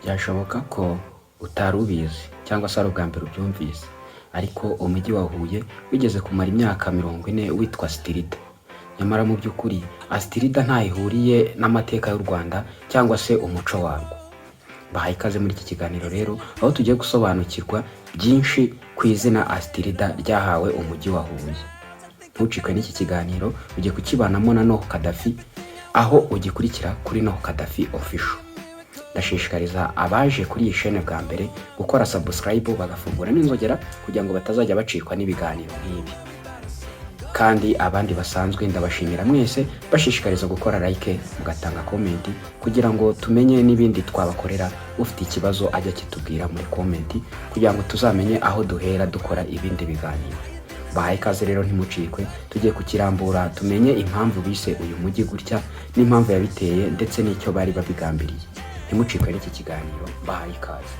Byashoboka ko utari ubizi cyangwa se ari ubwa mbere ubyumvise, ariko umujyi wa Huye wigeze kumara imyaka 40 witwa Stirida. Nyamara mu by'ukuri Stirida ntaho ihuriye n'amateka y'u Rwanda cyangwa se umuco warwo. Bahaye ikaze muri iki kiganiro rero, aho tugiye gusobanukirwa byinshi ku izina Stirida ryahawe umujyi wa Huye. Ntucikwe n'iki kiganiro, ugiye kukibanamo na Noho Kadafi, aho ugikurikira kuri Noho Kadafi Official. Ndashishikariza abaje kuri iyi chaîne bwa mbere gukora subscribe bagafungura n'inzogera kugira ngo batazajya bacikwa n'ibiganiro nk'ibi. Kandi abandi basanzwe ndabashimira mwese bashishikariza gukora like mugatanga comment kugira ngo tumenye n'ibindi twabakorera. Ufite ikibazo ajya kitubwira muri comment kugira ngo tuzamenye aho duhera dukora ibindi biganiro. Bahaye ikaze rero, ntimucikwe, tugiye kukirambura tumenye impamvu bise uyu mujyi gutya n'impamvu yabiteye ndetse n'icyo bari babigambiriye. Ntimucikwe n'iki kiganiro, bahaye ikaze.